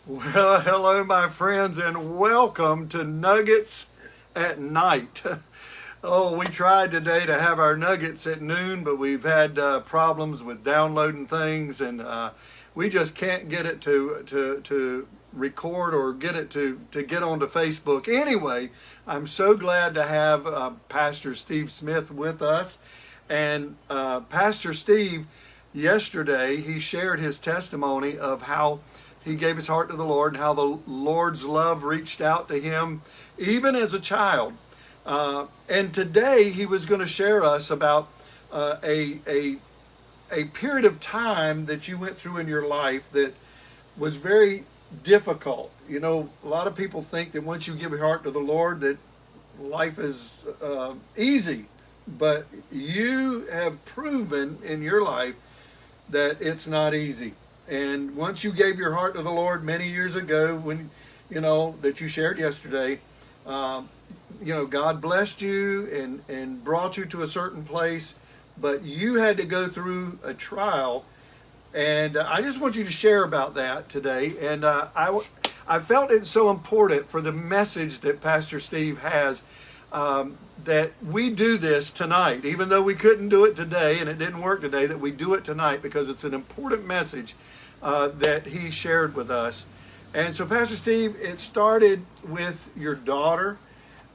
Well, hello, my friends, and welcome to Nuggets at Night. Oh, we tried today to have our nuggets at noon, but we've had problems with downloading things, and we just can't get it to record or get it to get onto Facebook. Anyway, I'm so glad to have Pastor Steve Smith with us, and Pastor Steve, yesterday he shared his testimony of how he gave his heart to the Lord and how the Lord's love reached out to him even as a child. And today he was going to share us about a period of time that you went through in your life that was very difficult. You know, a lot of people think that once you give your heart to the Lord that life is easy, but you have proven in your life that it's not easy. And once you gave your heart to the Lord many years ago, when that you shared yesterday, um, God blessed you and brought you to a certain place, but you had to go through a trial. And I just want you to share about that today. And I felt it so important for the message that Pastor Steve has, that we do this tonight, even though we couldn't do it today and it didn't work today, that we do it tonight because it's an important message that he shared with us. And so, Pastor Steve, it started with your daughter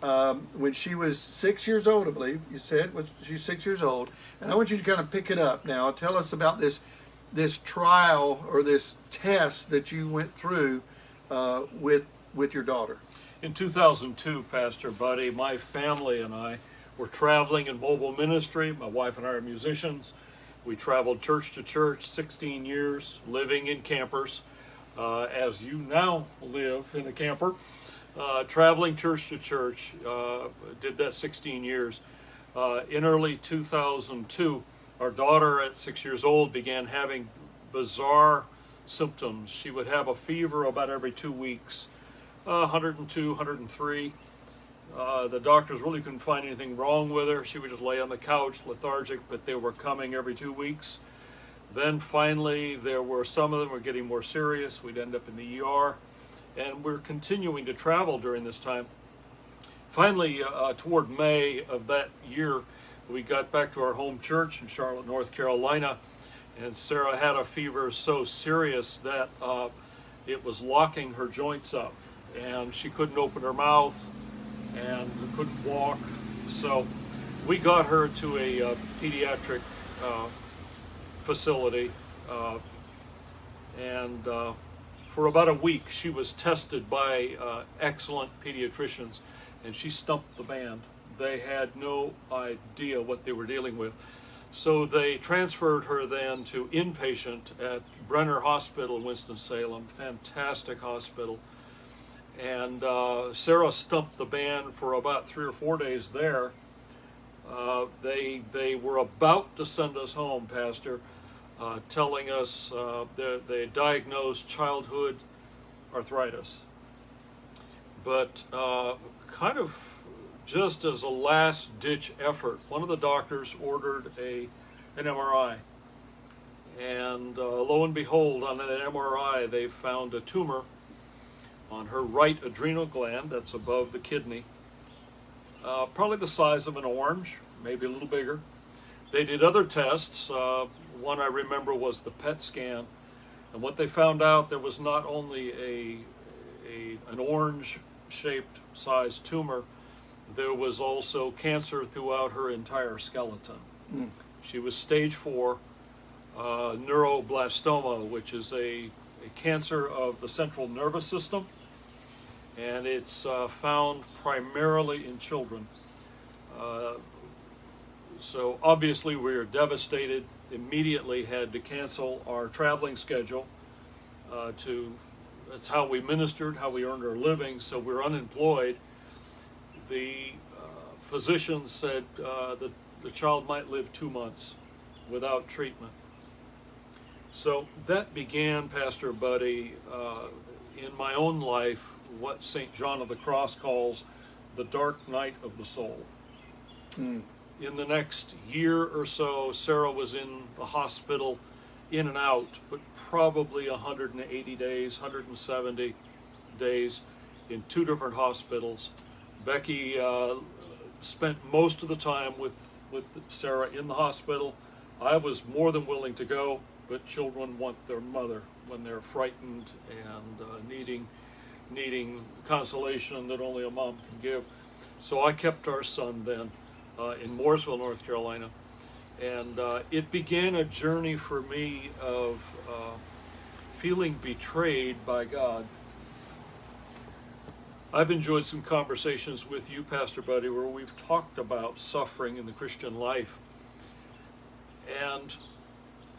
when she was 6 years old, I believe you said. She's 6 years old. And I want you to kind of pick it up now. Tell us about this trial or this test that you went through with your daughter. In 2002, Pastor Buddy, my family and I were traveling in mobile ministry. My wife and I are musicians. We traveled church to church 16 years, living in campers, as you now live in a camper. Traveling church to church, did that 16 years. In early 2002, our daughter at 6 years old began having bizarre symptoms. She would have a fever about every 2 weeks. 102, 103. The doctors really couldn't find anything wrong with her. She would just lay on the couch, lethargic, but they were coming every 2 weeks. Then finally, some of them were getting more serious. We'd end up in the ER, and we're continuing to travel during this time. Finally, toward May of that year, we got back to our home church in Charlotte, North Carolina, and Sarah had a fever so serious that it was locking her joints up, and she couldn't open her mouth and couldn't walk. So we got her to a pediatric facility, and for about a week she was tested by excellent pediatricians, and she stumped the band. They had no idea what they were dealing with. So they transferred her then to inpatient at Brenner Hospital in Winston-Salem, fantastic hospital. And Sarah stumped the band for about 3 or 4 days there. They were about to send us home, Pastor, telling us they diagnosed childhood arthritis. But kind of just as a last-ditch effort, one of the doctors ordered an MRI. And lo and behold, on an MRI, they found a tumor on her right adrenal gland that's above the kidney, probably the size of an orange, maybe a little bigger. They did other tests. One I remember was the PET scan, and what they found out, there was not only an orange-shaped sized tumor, there was also cancer throughout her entire skeleton. Mm. She was stage 4 neuroblastoma, which is a cancer of the central nervous system, and it's found primarily in children. So obviously we were devastated, immediately had to cancel our traveling schedule. That's how we ministered, how we earned our living, so we're unemployed. The physicians said that the child might live 2 months without treatment. So that began, Pastor Buddy, in my own life, what St. John of the Cross calls the dark night of the soul. Mm. In the next year or so, Sarah was in the hospital in and out, but probably 180 days, 170 days in 2 different hospitals. Becky spent most of the time with Sarah in the hospital. I was more than willing to go, but children want their mother when they're frightened and needing consolation that only a mom can give. So I kept our son then in Mooresville, North Carolina. And it began a journey for me of feeling betrayed by God. I've enjoyed some conversations with you, Pastor Buddy, where we've talked about suffering in the Christian life. And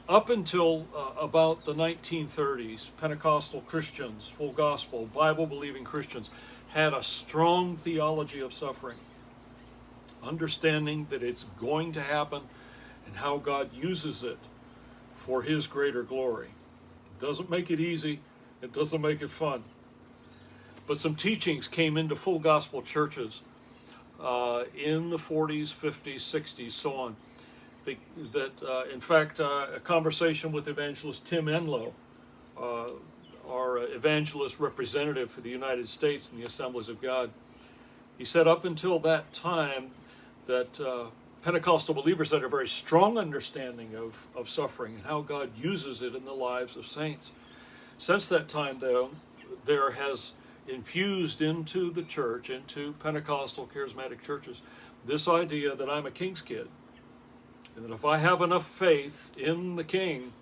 up until about the 1930s, Pentecostal Christians, full gospel, Bible-believing Christians, had a strong theology of suffering, understanding that it's going to happen and how God uses it for His greater glory. It doesn't make it easy. It doesn't make it fun. But some teachings came into full gospel churches in the 40s, 50s, 60s, so on. In fact, a conversation with evangelist Tim Enlow, our evangelist representative for the United States in the Assemblies of God, he said up until that time that Pentecostal believers had a very strong understanding of suffering and how God uses it in the lives of saints. Since that time, though, there has infused into the church, into Pentecostal charismatic churches, this idea that I'm a king's kid, and that if I have enough faith in the King,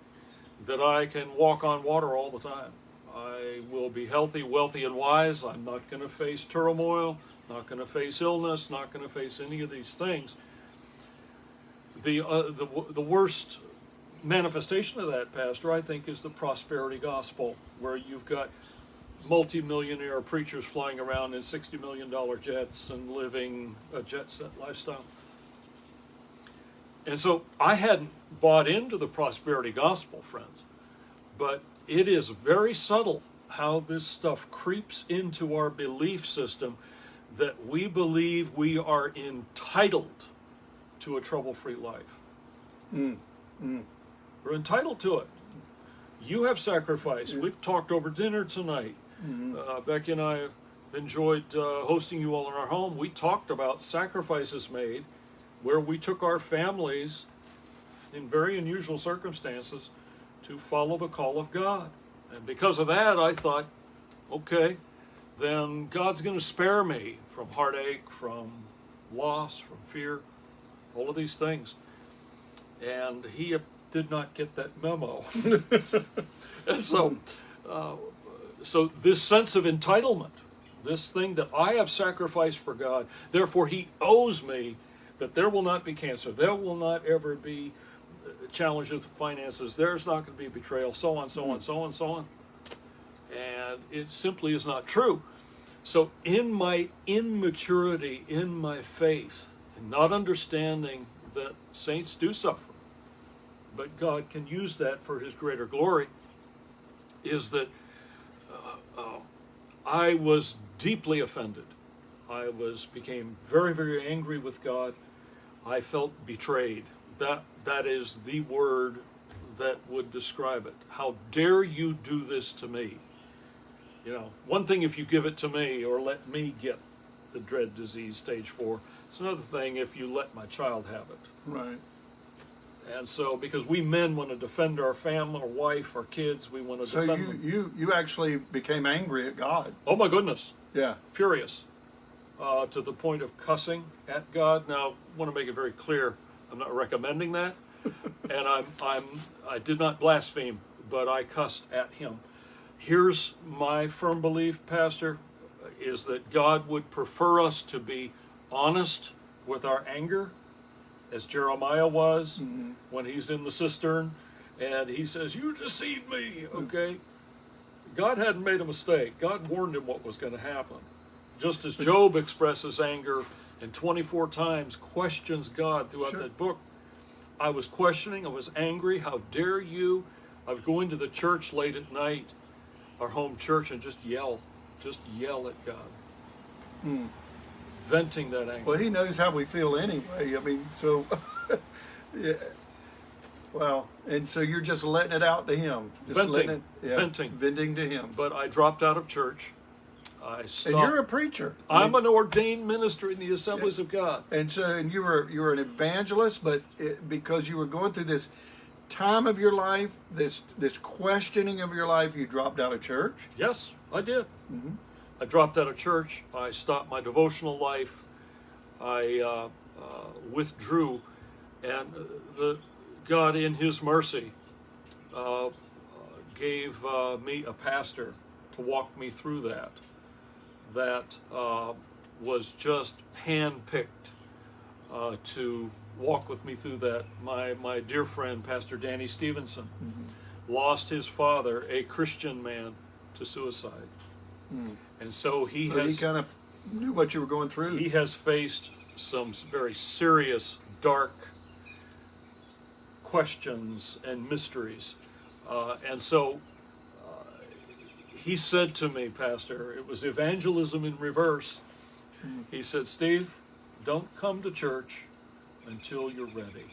that I can walk on water all the time. I will be healthy, wealthy, and wise. I'm not going to face turmoil, not going to face illness, not going to face any of these things. The worst manifestation of that, Pastor, I think, is the prosperity gospel, where you've got multi-millionaire preachers flying around in $60 million jets and living a jet-set lifestyle. And so I hadn't bought into the prosperity gospel, friends, but it is very subtle how this stuff creeps into our belief system, that we believe we are entitled to a trouble-free life. We're entitled to it. You have sacrificed. We've talked over dinner tonight. Becky and I have enjoyed hosting you all in our home. We talked about sacrifices made where we took our families in very unusual circumstances to follow the call of God. And because of that, I thought, okay, then God's going to spare me from heartache, from loss, from fear, all of these things. And He did not get that memo. And so this sense of entitlement, this thing that I have sacrificed for God, therefore He owes me, that there will not be cancer, there will not ever be challenges with finances, there's not going to be betrayal, so on, so on, so on, so on. And it simply is not true. So in my immaturity, in my faith, and not understanding that saints do suffer, but God can use that for His greater glory, is that I was deeply offended. I became very, very angry with God. I felt betrayed. That is the word that would describe it. How dare you do this to me? You know, one thing if you give it to me or let me get the dread disease stage 4. It's another thing if you let my child have it. Right. And so, because we men want to defend our family, our wife, our kids, we want to defend them. So you actually became angry at God. Oh my goodness. Yeah. Furious. To the point of cussing at God. Now, I want to make it very clear, I'm not recommending that. And I did not blaspheme, but I cussed at Him. Here's my firm belief, Pastor, is that God would prefer us to be honest with our anger, as Jeremiah was when he's in the cistern and he says, "You deceived me," okay? God hadn't made a mistake. God warned him what was going to happen. Just as Job expresses anger and 24 times questions God throughout that book. I was questioning, I was angry, how dare you? I would go into the church late at night, our home church, and just yell at God. Venting that anger. Well, He knows how we feel anyway. I mean, so, yeah. Wow. And so you're just letting it out to him. Just Venting. letting it, Venting. Venting to him. But I dropped out of church. I stopped. And you're a preacher. I'm an ordained minister in the Assemblies of God. And so, and you were an evangelist, but because you were going through this time of your life, this questioning of your life, you dropped out of church. Yes, I did. I dropped out of church. I stopped my devotional life. I withdrew, and God, in His mercy, gave me a pastor to walk me through that. That was just handpicked to walk with me through that. My dear friend, Pastor Danny Stevenson, lost his father, a Christian man, to suicide. And so he kind of knew what you were going through. He has faced some very serious, dark questions and mysteries. And so he said to me, Pastor, it was evangelism in reverse. He said, Steve, don't come to church until you're ready.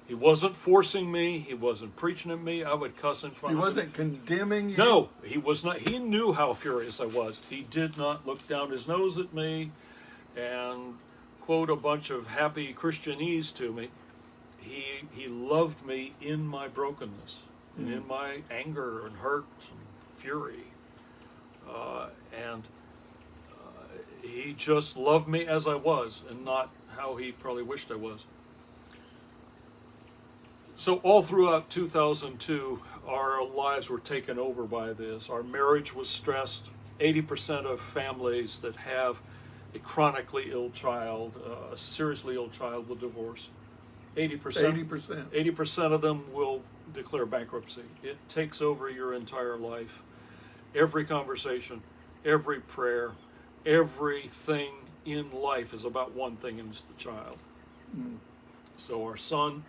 He wasn't forcing me. He wasn't preaching at me. I would cuss in front of him. He wasn't condemning you? No, he was not. He knew how furious I was. He did not look down his nose at me and quote a bunch of happy Christianese to me. He loved me in my brokenness and in my anger and hurt and fury. And he just loved me as I was and not how he probably wished I was. So all throughout 2002, our lives were taken over by this. Our marriage was stressed. 80% of families that have a chronically ill child, a seriously ill child, will divorce. 80%. 80% of them will declare bankruptcy. It takes over your entire life. Every conversation, every prayer, everything in life is about one thing, and it's the child. So our son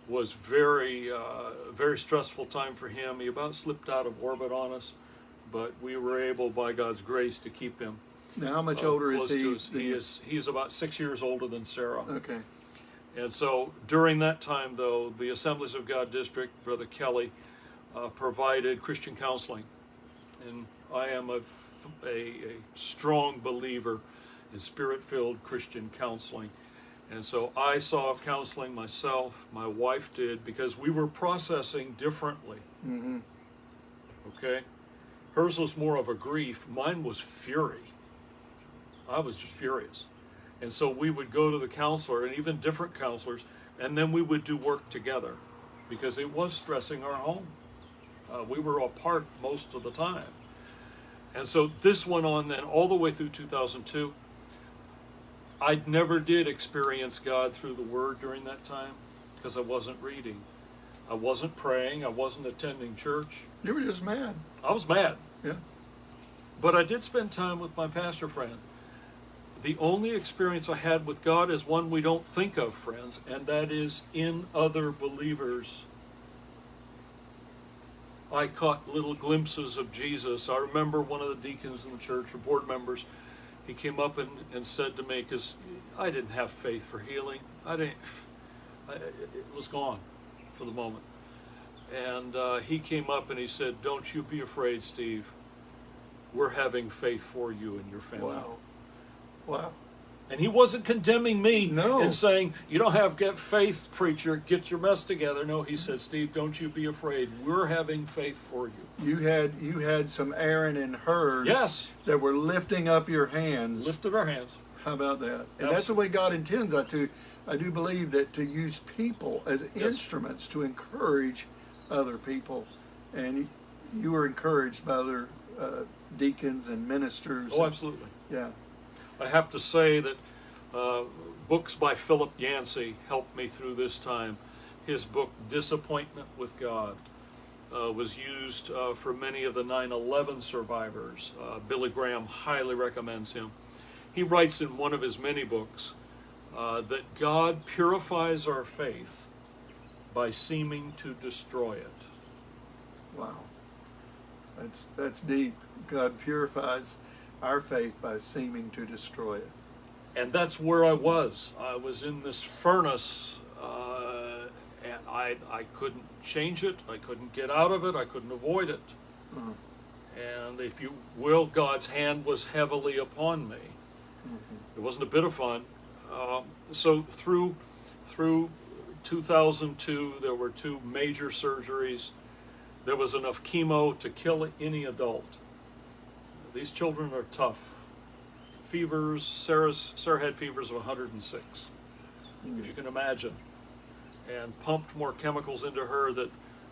was very stressful time for him. He about slipped out of orbit on us, but we were able, by God's grace, to keep him. Now, how much older is he? He is about 6 years older than Sarah. Okay. And so during that time, though, the Assemblies of God District, Brother Kelly, provided Christian counseling. And I am a strong believer in Spirit-filled Christian counseling. And so I saw counseling myself, my wife did, because we were processing differently. Okay? Hers was more of a grief. Mine was fury. I was just furious. And so we would go to the counselor, and even different counselors, and then we would do work together because it was stressing our home. We were apart most of the time. And so this went on then all the way through 2002. I never did experience God through the Word during that time because I wasn't reading. I wasn't praying. I wasn't attending church. You were just mad. I was mad. Yeah. But I did spend time with my pastor friend. The only experience I had with God is one we don't think of, friends, and that is in other believers. I caught little glimpses of Jesus. I remember one of the deacons in the church, or board members, he came up and said to me, because I didn't have faith for healing. It was gone for the moment. And he came up and he said, don't you be afraid, Steve. We're having faith for you and your family. Wow. And he wasn't condemning me and saying, you don't have get faith, preacher, get your mess together. No, he said, Steve, don't you be afraid. We're having faith for you. You had some Aaron and hers that were lifting up your hands. Lifted our hands. How about that? And that's the way God intends. I do believe that to use people as instruments to encourage other people. And you were encouraged by other deacons and ministers. Oh, absolutely. Yeah. I have to say that books by Philip Yancey helped me through this time. His book, Disappointment with God, was used for many of the 9/11 survivors. Billy Graham highly recommends him. He writes in one of his many books that God purifies our faith by seeming to destroy it. Wow. That's deep. God purifies our faith by seeming to destroy it. And that's where I was. I was in this furnace, and I couldn't change it. I couldn't get out of it. I couldn't avoid it. Mhm. And if you will, God's hand was heavily upon me. It wasn't a bit of fun. So through 2002, there were 2 major surgeries. There was enough chemo to kill any adult. These children are tough. Fevers, Sarah had fevers of 106, if you can imagine, and pumped more chemicals into her that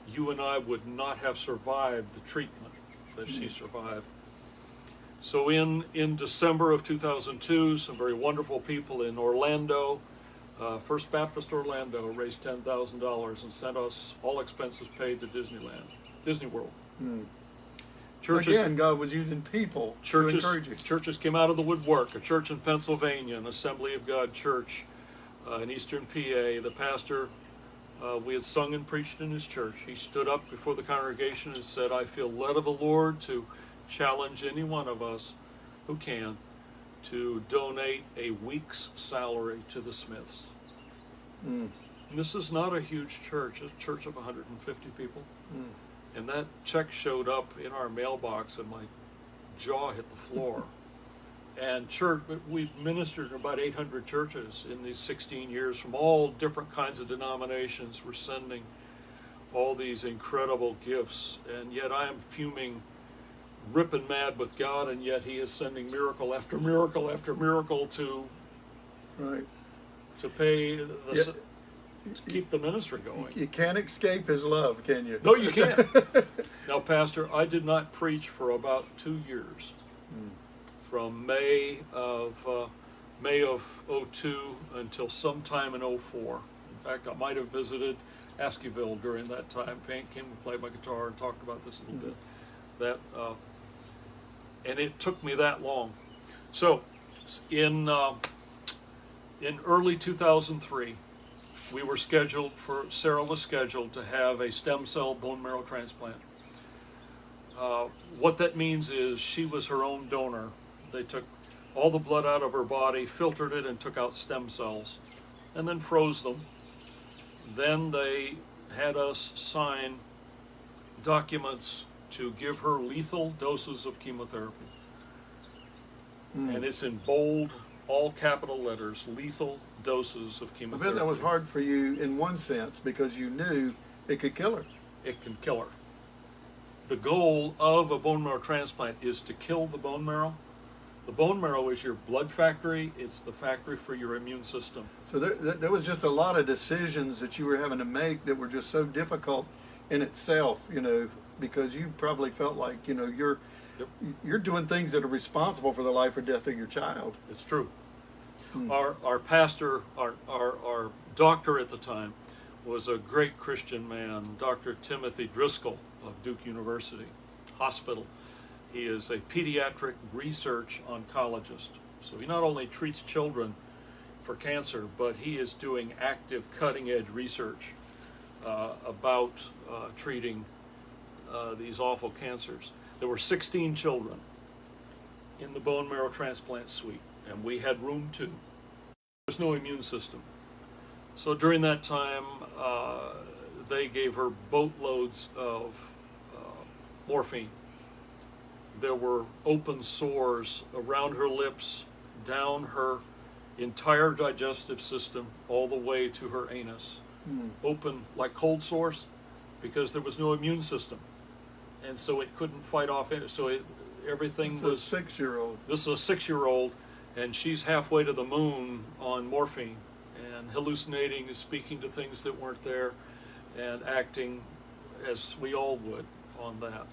you and I would not have survived the treatment that she survived. So in December of 2002, some very wonderful people in Orlando, First Baptist Orlando, raised $10,000 and sent us, all expenses paid, to Disney World. Churches, Again, God was using people to encourage you. churches came out of the woodwork. A church in Pennsylvania, an Assembly of God church in eastern PA. The pastor, we had sung and preached in his church. He stood up before the congregation and said, "I feel led of the Lord to challenge any one of us who can to donate a week's salary to the Smiths." Mm. This is not a huge church, a church of 150 people. Mm. And that check showed up in our mailbox and my jaw hit the floor. And church, we've ministered in about 800 churches in these 16 years from all different kinds of denominations. We're sending all these incredible gifts, and yet I am fuming, ripping mad with God, and yet He is sending miracle after miracle after miracle to Right. pay Yeah. to keep the ministry going. You can't escape His love, can you? No, you can't. Now, Pastor, I did not preach for about 2 years, from May of '02 until sometime in '04. In fact, I might have visited Askewyl during that time. Came to play my guitar and talked about this a little bit. And it took me that long. So, in early 2003. Sarah was scheduled to have a stem cell bone marrow transplant. What that means is she was her own donor. They took all the blood out of her body, filtered it, and took out stem cells, and then froze them. Then they had us sign documents to give her lethal doses of chemotherapy. And it's in bold, all capital letters, lethal doses of I chemotherapy. bet that was hard for you in one sense because you knew it could kill her. It can kill her. The goal of a bone marrow transplant is to kill the bone marrow. The bone marrow is your blood factory. It's the factory for your immune system. So there was just a lot of decisions that you were having to make that were just so difficult in itself, because you probably felt like, you're doing things that are responsible for the life or death of your child. It's true. Our pastor, our doctor at the time, was a great Christian man, Dr. Timothy Driscoll of Duke University Hospital. He is a pediatric research oncologist. So he not only treats children for cancer, but he is doing active cutting-edge research about treating these awful cancers. There were 16 children in the bone marrow transplant suite, and we had room 2. There's no immune system. So during that time, they gave her boatloads of morphine. There were open sores around her lips, down her entire digestive system, all the way to her anus. Open like cold sores, because there was no immune system. And so it couldn't fight off it. So everything It's was... a 6-year-old. This is a 6-year-old, and she's halfway to the moon on morphine and hallucinating and speaking to things that weren't there and acting as we all would on that.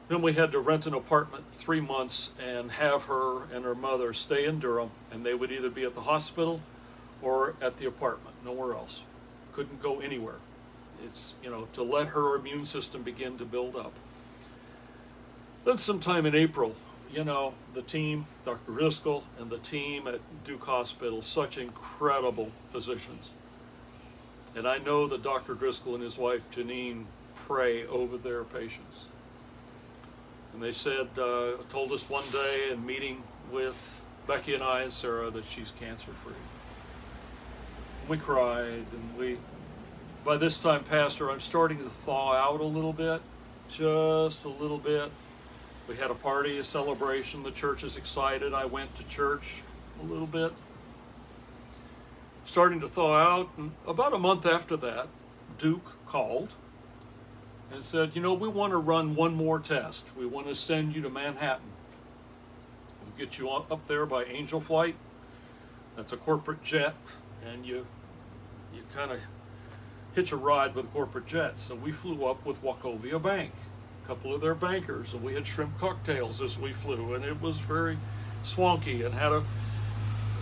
Then we had to rent an apartment 3 months and have her and her mother stay in Durham, and they would either be at the hospital or at the apartment, nowhere else. Couldn't go anywhere. It's, to let her immune system begin to build up. Then sometime in April, the team, Dr. Driscoll and the team at Duke Hospital, such incredible physicians. And I know that Dr. Driscoll and his wife, Janine, pray over their patients. And they said, told us one day in meeting with Becky and I and Sarah that she's cancer free. We cried, and by this time, Pastor, I'm starting to thaw out a little bit, just a little bit. We had a party, a celebration. The church is excited. I went to church a little bit. Starting to thaw out. And about a month after that, Duke called and said, you know, we want to run one more test. We want to send you to Manhattan. We'll get you up there by Angel Flight. That's a corporate jet, and you kind of hitch a ride with a corporate jet. So we flew up with Wachovia Bank, a couple of their bankers, and we had shrimp cocktails as we flew, and it was very swanky, and had a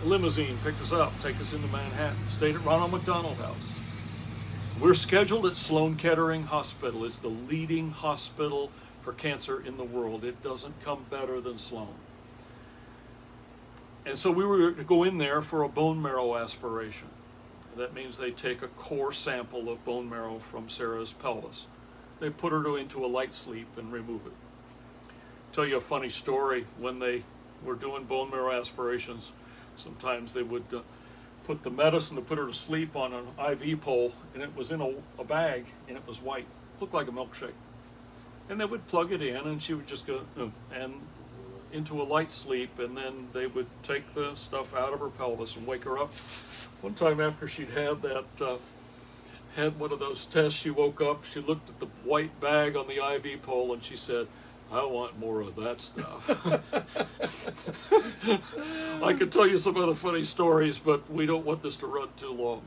limousine pick us up, take us into Manhattan. Stayed at Ronald McDonald House. We're scheduled at Sloan Kettering Hospital. It's the leading hospital for cancer in the world. It doesn't come better than Sloan. And so we were to go in there for a bone marrow aspiration. That means they take a core sample of bone marrow from Sarah's pelvis. They put her into a light sleep and remove it. Tell you a funny story. When they were doing bone marrow aspirations, sometimes they would put the medicine to put her to sleep on an IV pole, and it was in a bag, and it was white. Looked like a milkshake. And they would plug it in, and she would just go and into a light sleep, and then they would take the stuff out of her pelvis and wake her up. One time after she'd had had one of those tests, she woke up, she looked at the white bag on the IV pole, and she said, I want more of that stuff. I could tell you some other funny stories, but we don't want this to run too long.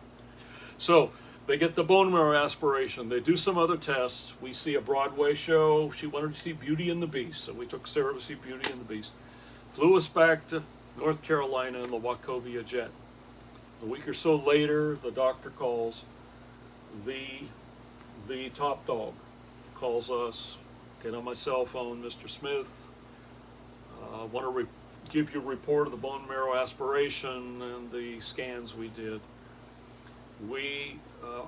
So they get the bone marrow aspiration. They do some other tests. We see a Broadway show. She wanted to see Beauty and the Beast, so we took Sarah to see Beauty and the Beast. Flew us back to North Carolina in the Wachovia jet. A week or so later, the doctor calls. The top dog calls us. Get on my cell phone, Mr. Smith. I want to give you a report of the bone marrow aspiration and the scans we did.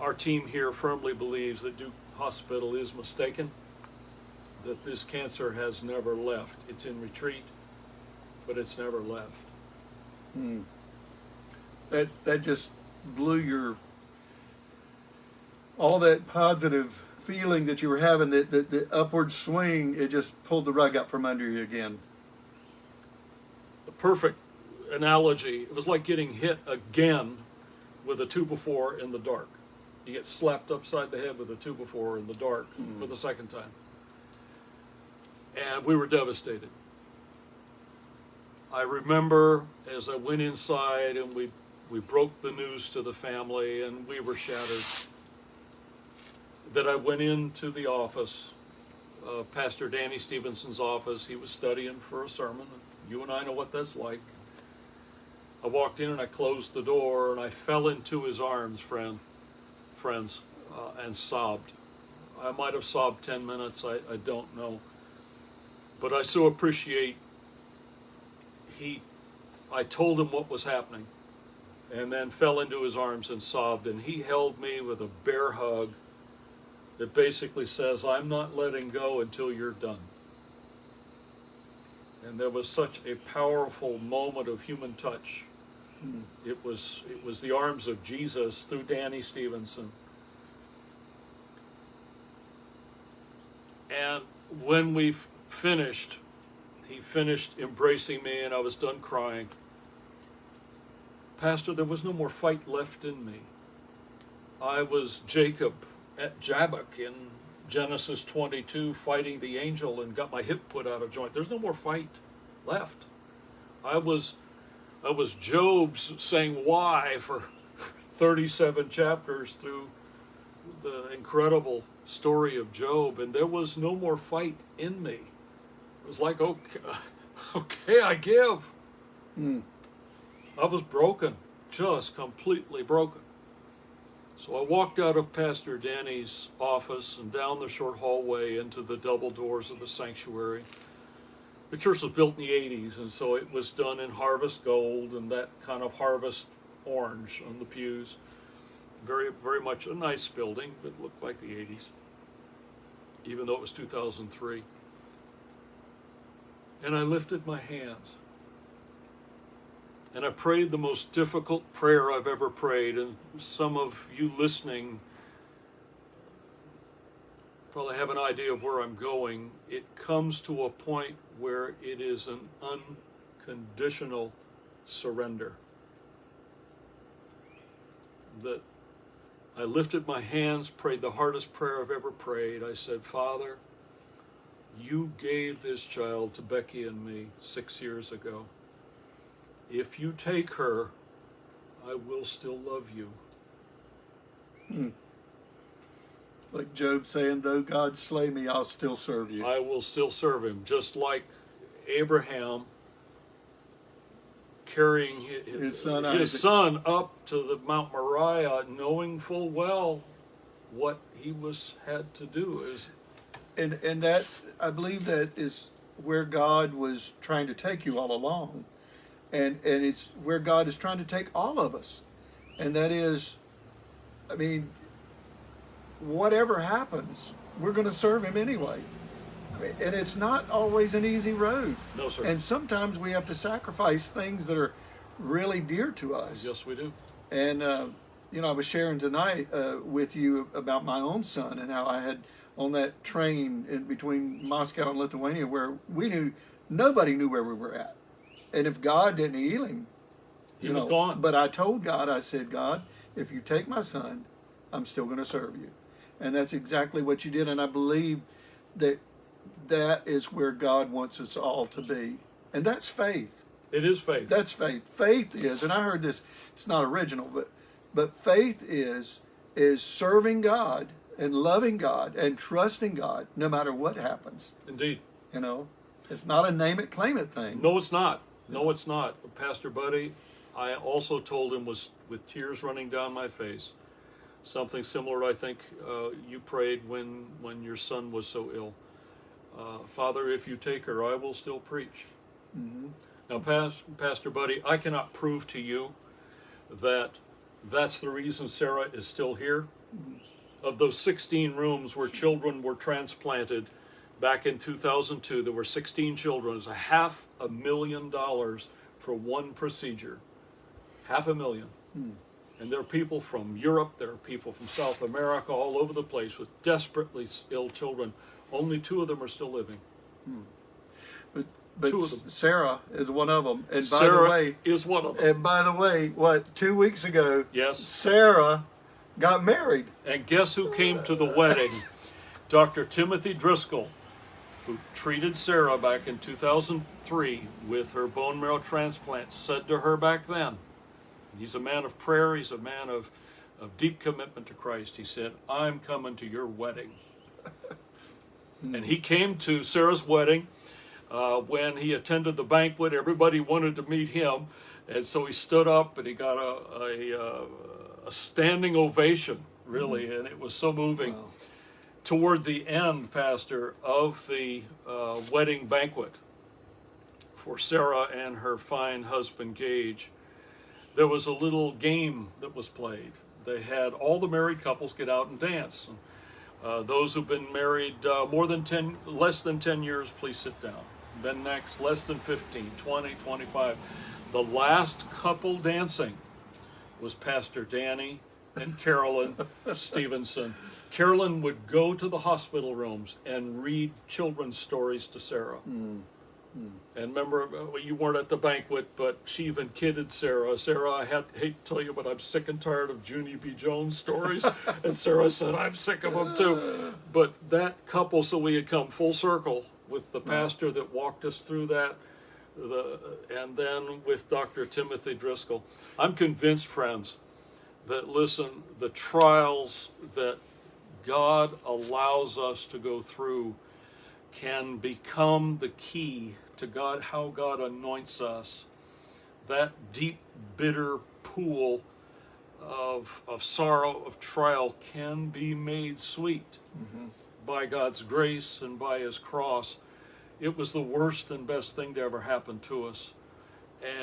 Our team here firmly believes that Duke Hospital is mistaken, that this cancer has never left. It's in retreat, but it's never left. That just blew all that positive feeling that you were having, the upward swing, it just pulled the rug out from under you again. The perfect analogy, it was like getting hit again with a 2x4 in the dark. You get slapped upside the head with a 2x4 in the dark for the second time. And we were devastated. I remember as I went inside and we broke the news to the family, and we were shattered, that I went into the office, Pastor Danny Stevenson's office. He was studying for a sermon. You and I know what that's like. I walked in and I closed the door, and I fell into his arms, friends, and sobbed. I might have sobbed 10 minutes, I don't know. But I so appreciate I told him what was happening, and then fell into his arms and sobbed, and he held me with a bear hug that basically says, I'm not letting go until you're done. And there was such a powerful moment of human touch. It was the arms of Jesus through Danny Stevenson. And when we finished, he finished embracing me, and I was done crying. Pastor, there was no more fight left in me. I was Jacob at Jabbok in Genesis 22, fighting the angel, and got my hip put out of joint. There's no more fight left. I was Job's saying why for 37 chapters through the incredible story of Job, and there was no more fight in me. It was like, okay, I give. I was broken, just completely broken. So I walked out of Pastor Danny's office and down the short hallway into the double doors of the sanctuary. The church was built in the 80s, and so it was done in harvest gold and that kind of harvest orange on the pews. Very, very much a nice building, but looked like the 80s, even though it was 2003. And I lifted my hands And I prayed the most difficult prayer I've ever prayed, and some of you listening probably have an idea of where I'm going. It comes to a point where it is an unconditional surrender. That I lifted my hands, prayed the hardest prayer I've ever prayed. I said, Father, you gave this child to Becky and me 6 years ago. If you take her, I will still love you. Like Job saying, though God slay me, I'll still serve you. I will still serve him, just like Abraham carrying his son up to the Mount Moriah, knowing full well what he had to do. And that, I believe that is where God was trying to take you all along. And it's where God is trying to take all of us. And that is, I mean, whatever happens, we're going to serve him anyway. And it's not always an easy road. No, sir. And sometimes we have to sacrifice things that are really dear to us. Yes, we do. And, I was sharing tonight with you about my own son and how I had on that train in between Moscow and Lithuania where nobody knew where we were at. And if God didn't heal him, he was gone. But I told God, I said, God, if you take my son, I'm still going to serve you. And that's exactly what you did. And I believe that is where God wants us all to be. And that's faith. It is faith. That's faith. Faith is, and I heard this, it's not original, but faith is serving God and loving God and trusting God no matter what happens. Indeed. It's not a name it, claim it thing. No, it's not. No, it's not. Pastor Buddy, I also told him with tears running down my face, something similar I think you prayed when your son was so ill. Father, if you take her, I will still preach. Mm-hmm. Now, Pastor Buddy, I cannot prove to you that that's the reason Sarah is still here. Mm-hmm. Of those 16 rooms where children were transplanted back in 2002, there were 16 children. It was $500,000 for one procedure. $500,000. And there are people from Europe, there are people from South America, all over the place with desperately ill children. Only 2 of them are still living. But 2 of them. Sarah is one of them. And by Sarah the way, is one of them. And by the way, 2 weeks ago, Yes. Sarah got married. And guess who came to the wedding? Dr. Timothy Driscoll, who treated Sarah back in 2003 with her bone marrow transplant, said to her back then, he's a man of prayer, he's a man of deep commitment to Christ. He said, I'm coming to your wedding. And he came to Sarah's wedding. When he attended the banquet, everybody wanted to meet him. And so he stood up and he got a standing ovation, really, and it was so moving. Wow. Toward the end, Pastor, of the wedding banquet for Sarah and her fine husband, Gage, there was a little game that was played. They had all the married couples get out and dance. Those who've been married less than 10 years, please sit down. Then next, less than 15, 20, 25. The last couple dancing was Pastor Danny and Carolyn Stevenson. Carolyn would go to the hospital rooms and read children's stories to Sarah. And remember, you weren't at the banquet, but she even kidded Sarah. Sarah, I hate to tell you, but I'm sick and tired of Junie B. Jones stories. And Sarah said, I'm sick of them too. But that couple, so we had come full circle with the pastor that walked us through that, and then with Dr. Timothy Driscoll. I'm convinced, friends, that listen, the trials that God allows us to go through can become the key to God, how God anoints us. That deep, bitter pool of sorrow, of trial can be made sweet by God's grace and by His cross. It was the worst and best thing to ever happen to us.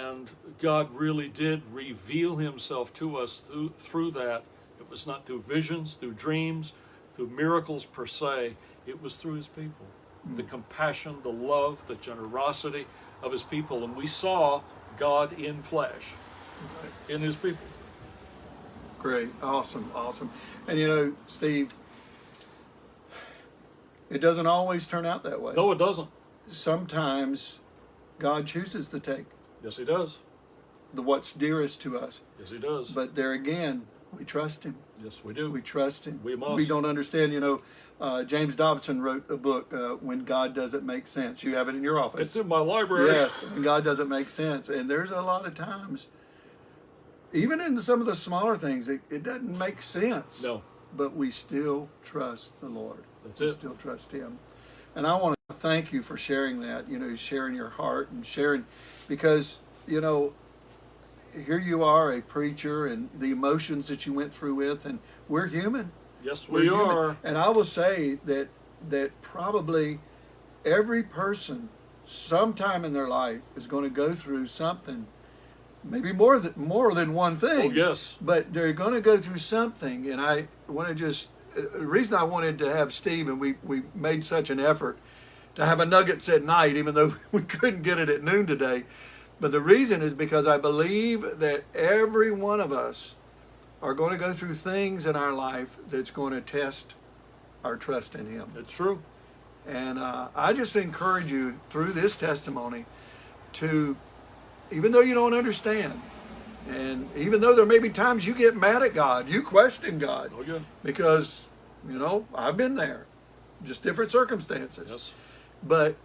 And God really did reveal Himself to us through that. It was not through visions, through dreams, through miracles per se. It was through His people. The compassion, the love, the generosity of His people. And we saw God in flesh, in his people. Great. Awesome. Awesome. And you know, Steve, it doesn't always turn out that way. No, it doesn't. Sometimes God chooses to take Yes, he does. the what's dearest to us. Yes, he does. But there again, we trust him. Yes, we do. We trust him. We must. We don't understand. You know, James Dobson wrote a book, When God Doesn't Make Sense. You have it in your office. It's in my library. Yes, when God doesn't make sense. And there's a lot of times, even in some of the smaller things, it doesn't make sense. No. But we still trust the Lord. That's we it. still trust him. And I want to thank you for sharing that, you know, sharing your heart and sharing, because, you know, here you are, a preacher, and the emotions that you went through with, and we're human. Yes, We're we human. are. And I will say that probably every person sometime in their life is going to go through something, maybe more than one thing. Oh, yes. But they're going to go through something, and I want to just, the reason I wanted to have Steve, and we made such an effort to have a Nuggets at night, even though we couldn't get it at noon today. But the reason is because I believe that every one of us are going to go through things in our life that's going to test our trust in him. It's true. And I just encourage you through this testimony to, even though you don't understand, and even though there may be times you get mad at God, you question God, Oh, yeah. because, you know, I've been there, just different circumstances. Yes. But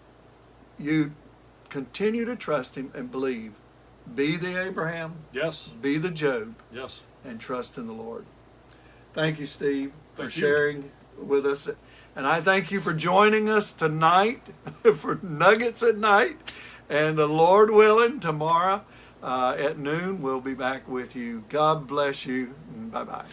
you continue to trust him and believe. Be the Abraham, Yes. be the Job, Yes. and trust in the Lord. Thank you, Steve, for Thank you. sharing with us. And I thank you for joining us tonight for Nuggets at Night. And the Lord willing, tomorrow at noon, we'll be back with you. God bless you. Bye-bye.